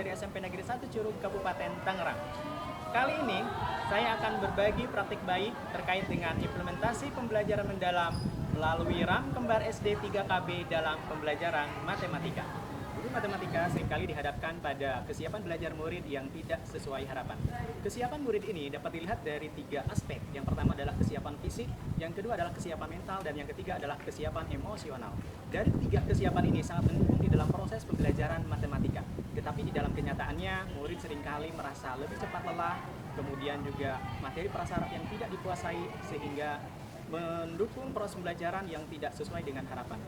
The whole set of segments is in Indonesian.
dari SMP Negeri 1 Curug, Kabupaten Tangerang. Kali ini, saya akan berbagi praktik baik terkait dengan implementasi pembelajaran mendalam melalui RAM kembar SD 3KB dalam pembelajaran matematika. Guru matematika seringkali dihadapkan pada kesiapan belajar murid yang tidak sesuai harapan. Kesiapan murid ini dapat dilihat dari 3 aspek. Yang pertama adalah kesiapan fisik, yang kedua adalah kesiapan mental, dan yang ketiga adalah kesiapan emosional. Dari 3 kesiapan ini sangat mendukung di dalam proses pembelajaran matematika. Tetapi di dalam kenyataannya, murid seringkali merasa lebih cepat lelah, kemudian juga materi prasyarat yang tidak dikuasai, sehingga mendukung proses pembelajaran yang tidak sesuai dengan harapan.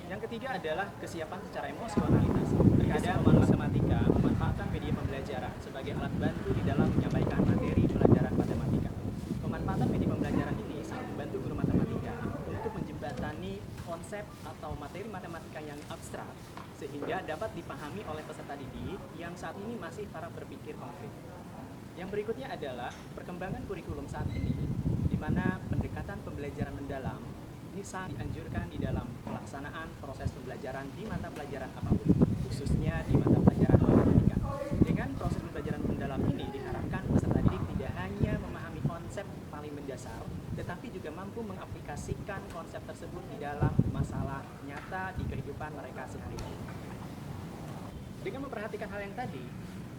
Yang ketiga adalah kesiapan secara emosionalitas. Terkadang matematika memanfaatkan media pembelajaran sebagai alat bantu di dalam menyampaikan materi pelajaran matematika. Pemanfaatan media pembelajaran ini sangat membantu guru matematika untuk menjembatani konsep atau materi matematika yang abstrak sehingga dapat dipahami oleh peserta didik yang saat ini masih taraf berpikir konkret. Yang berikutnya adalah perkembangan kurikulum saat ini, di mana pendekatan pembelajaran mendalam ini sangat dianjurkan di dalam pelaksanaan proses pembelajaran di mata pelajaran apapun, khususnya di mata pelajaran matematika. Dengan proses pembelajaran mendalam ini diharapkan peserta didik tidak hanya memahami konsep paling mendasar, tetapi juga mampu mengaplikasikan konsep tersebut di dalam masalah nyata di kehidupan mereka sehari-hari. Dengan memperhatikan hal yang tadi,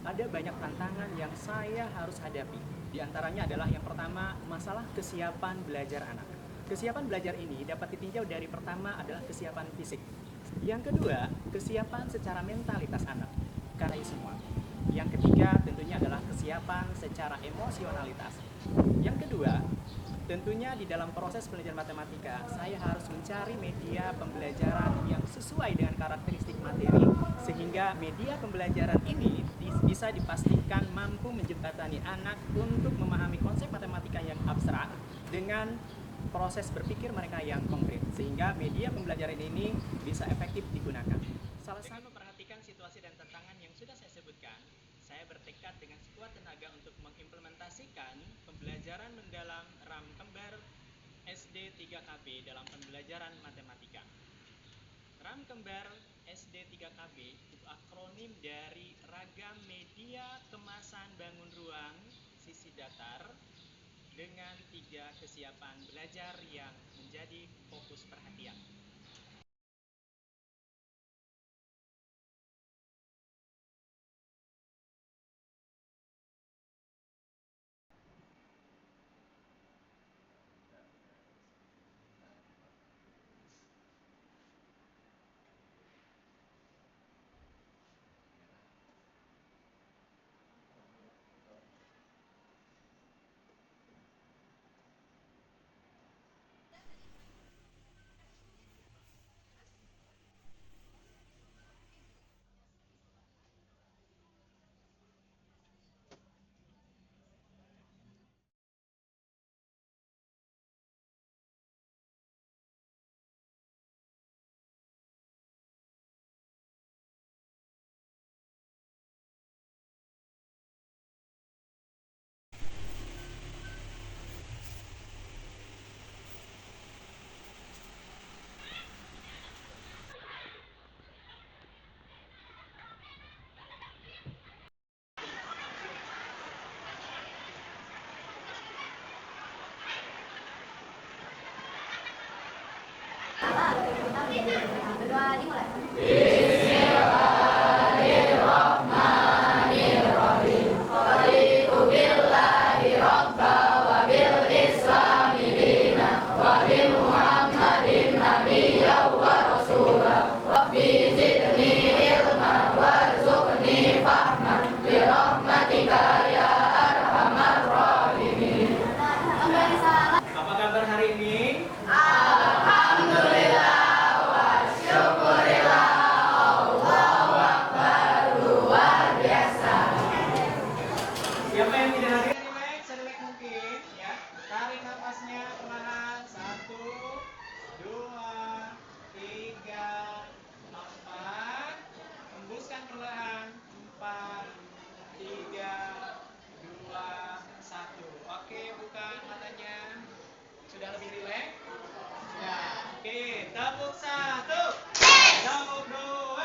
ada banyak tantangan yang saya harus hadapi. Di antaranya adalah yang pertama, masalah kesiapan belajar anak. Kesiapan belajar ini dapat ditinjau dari pertama adalah kesiapan fisik. Yang kedua, kesiapan secara mentalitas anak. Karena itu semua. Yang ketiga tentunya adalah kesiapan secara emosionalitas. Yang kedua, tentunya di dalam proses pembelajaran matematika, saya harus mencari media pembelajaran yang sesuai dengan karakteristik materi, sehingga media pembelajaran ini bisa dipastikan mampu menjembatani anak untuk memahami konsep matematika yang abstrak dengan proses berpikir mereka yang konkret, sehingga media pembelajaran ini bisa efektif digunakan. Dengan memperhatikan situasi dan tantangan yang sudah saya sebutkan, saya bertekad dengan sekuat tenaga untuk mengimplementasikan pembelajaran mendalam RAM kembar SD 3KB dalam pembelajaran matematika. RAM kembar SD 3KB itu akronim dari Ragam Media Kemasan Bangun Ruang Sisi Datar dengan 3 kesiapan belajar yang menjadi fokus perhatian. Berdua dimulai. Apa kabar hari ini? Siapa yang tidak hadir? Relax, relax mungkin ya. Tarik nafasnya perlahan. 1, 2, 3, 4. Hembuskan perlahan. 4, 3, 2, 1. Oke, buka matanya. Sudah lebih relax? Sudah. Oke, tepuk 1. Tepuk 2.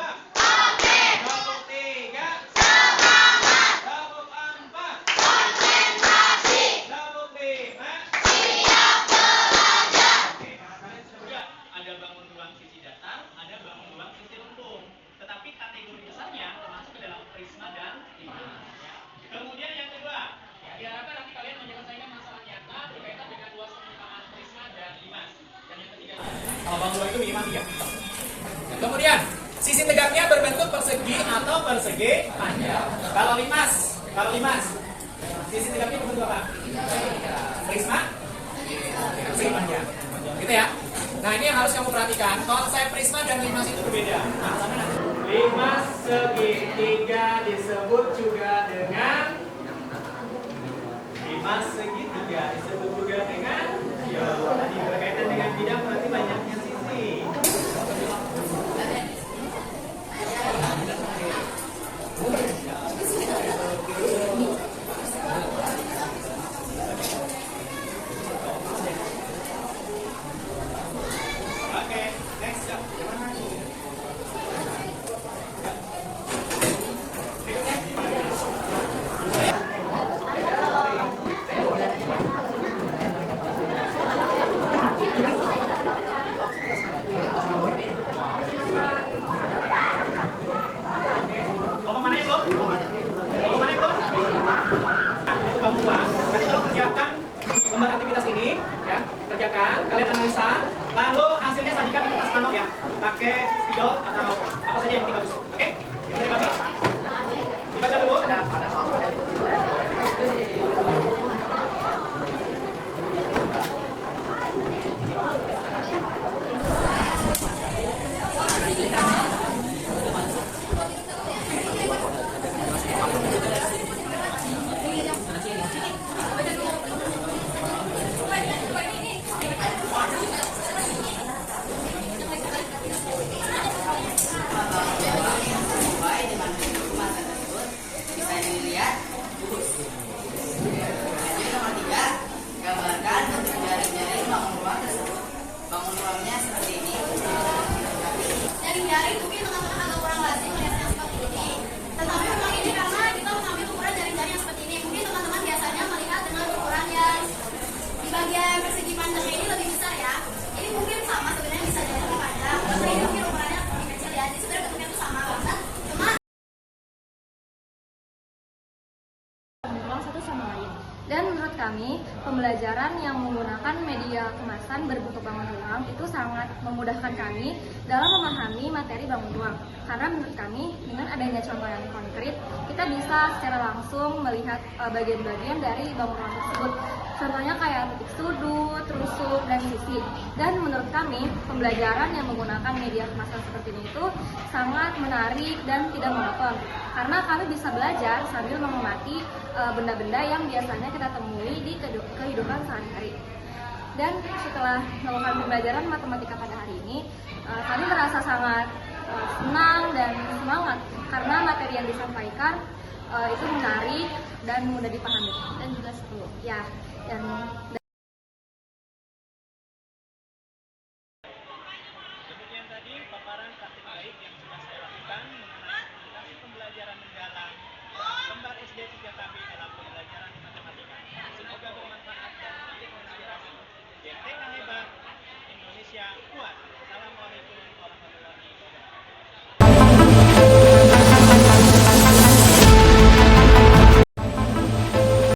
Tepuk 3. Kemudian yang kedua, diharapkan nanti kalian menyelesaikan masalah nyata berkaitan dengan luas permukaan prisma dan limas. Dan yang ketiga, kalau bang dua itu minimal 3. Kemudian, sisi tegaknya berbentuk persegi atau persegi panjang. Kalau limas, sisi tegaknya berbentuk apa? Prisma, persegi panjang. Gitu ya. Nah, ini yang harus kamu perhatikan. Konsep prisma dan limas itu berbeda. Limas segitiga disebut juga dengan tadi berkaitan dengan bidang berarti banyaknya sisi. Oke, next. Lembar aktivitas ini, ya, kerjakan, kalian analisa, lalu hasilnya sajikan di kertas manok ya, pakai spidol atau apa saja yang penting bagus. Oke? Dari kami, dibaca dulu. Jaring-jaring mungkin teman-teman agak kurang lazim melihatnya seperti ini. Tetapi memang ini karena kita mengambil ukuran jaring-jaring yang seperti ini. Mungkin teman-teman biasanya melihat dengan ukuran yang di bagian persegi panjangnya ini lebih besar ya. Ini mungkin sama sebenarnya bisa jadi lebih panjang. Tapi ini mungkin ukurannya lebih kecil ya. Jadi sebenarnya bentuknya itu sama banget. Cuma ruang satu sama lain. Dan menurut kami, pembelajaran yang menggunakan media kemasan berbentuk bangun ruang itu sangat memudahkan kami dalam memahami materi bangun ruang. Karena menurut kami, dengan adanya contoh yang konkret, kita bisa secara langsung melihat bagian-bagian dari bangun ruang tersebut. Contohnya kayak titik sudut, rusuk, dan sisi. Dan menurut kami, pembelajaran yang menggunakan media kemasan seperti ini itu sangat menarik dan tidak monoton. Karena kami bisa belajar sambil mengamati benda-benda yang biasanya kita temui di kehidupan sehari-hari. Dan setelah melakukan pembelajaran matematika pada hari ini, kami merasa sangat senang dan semangat karena materi yang disampaikan itu menarik dan mudah dipahami dan juga seru. Ya, dan Demikian tadi paparan praktik baik yang sudah saya lakukan mengenai implementasi pembelajaran mendalam lembar SD 3KB dalam pembelajaran matematika. Semoga bermanfaat dan menjadi inspirasi. GTK hebat, Indonesia kuat. Assalamualaikum warahmatullahi wabarakatuh.